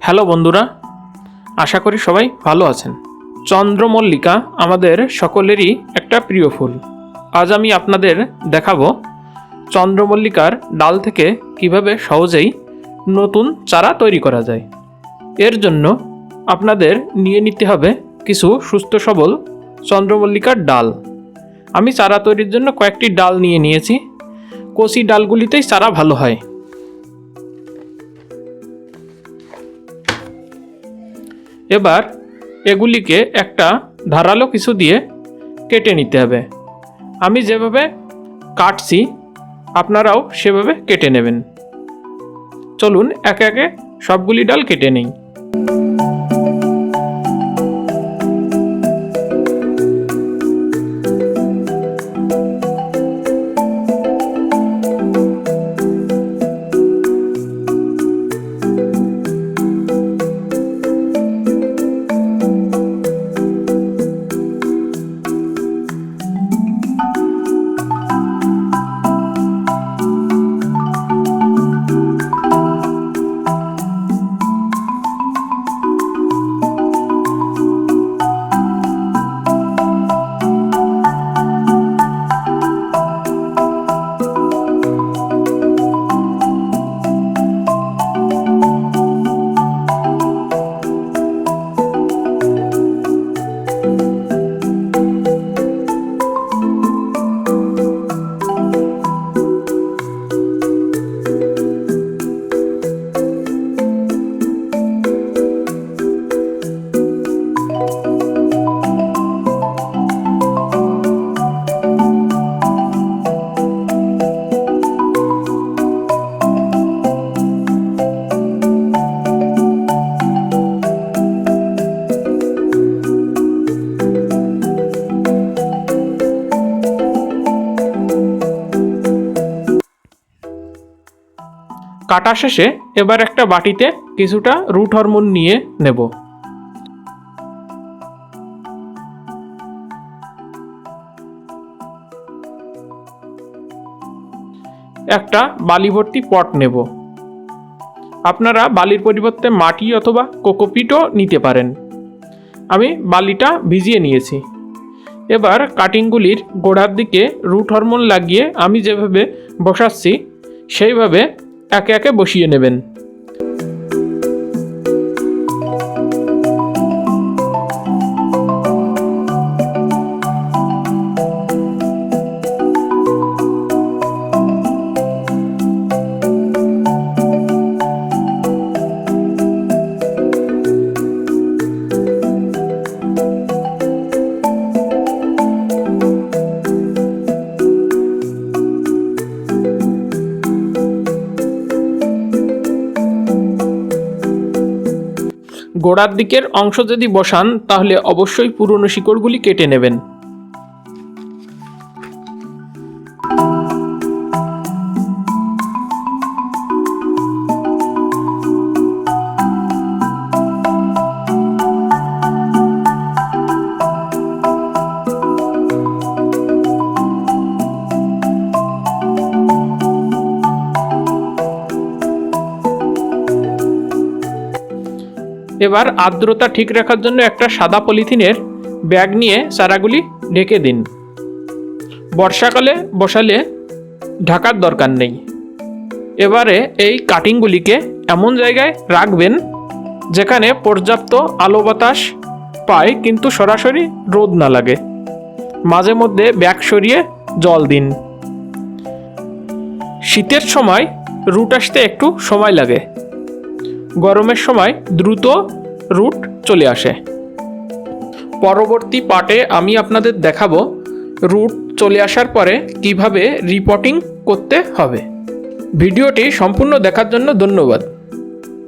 Hello বন্ধুরা, আশা করি সবাই ভালো আছেন। চন্দ্রমল্লিকা আমাদের সকলেরই একটা প্রিয় ফুল। আজ আমি আপনাদের দেখাবো চন্দ্রমল্লিকার ডাল থেকে কিভাবে সহজেই নতুন চারা তৈরি করা যায়। এর জন্য আপনাদের নিয়ে নিতে হবে কিছু সুস্থ সবল চন্দ্রমল্লিকার ডাল। আমি চারা তৈরির জন্য কয়েকটি ডাল নিয়ে নিয়েছি। কচি ডালগুলিতেই চারা ভালো হয়। এবার এগুলিকে একটা ধারালো কিছু দিয়ে কেটে নিতে হবে। আমি যেভাবে কাটছি আপনারাও সেভাবে কেটে নেবেন। চলুন একে একে সবগুলি ডাল কেটে নেই। কাটা শেষে এবার একটা বাটিতে কিছুটা রুট হরমোন নিয়ে নেব। একটা বালি ভর্তি পট নেব। আপনারা বালির পরিবর্তে মাটি অথবা কোকোপিটও নিতে পারেন। আমি বালিটা ভিজিয়ে নিয়েছি। এবার কাটিংগুলির গোড়ার দিকে রুট হরমোন লাগিয়ে আমি যেভাবে বসাচ্ছি সেইভাবে একে একে বসিয়ে নেবেন। গোড়ার দিকের অংশ যদি বসান তাহলে অবশ্যই পুরনো শিকড়গুলি কেটে নেবেন। এবার আর্দ্রতা ঠিক রাখার জন্য একটা সাদা পলিথিনের ব্যাগ নিয়ে চারাগুলি ঢেকে দিন। বর্ষাকালে বসালে ঢাকার দরকার নেই। এবারে এই কাটিংগুলিকে এমন জায়গায় রাখবেন যেখানে পর্যাপ্ত আলো বাতাস পায় কিন্তু সরাসরি রোদ না লাগে। মাঝে মধ্যে ব্যাগ সরিয়ে জল দিন। শীতের সময় রুট আসতে একটু সময় লাগে, গরমের সময় দ্রুত রুট চলে আসে। পরবর্তী পার্টে আমি আপনাদের দেখাবো রুট চলে আসার পরে কিভাবে রিপোর্টিং করতে হবে। ভিডিওটি সম্পূর্ণ দেখার জন্য ধন্যবাদ।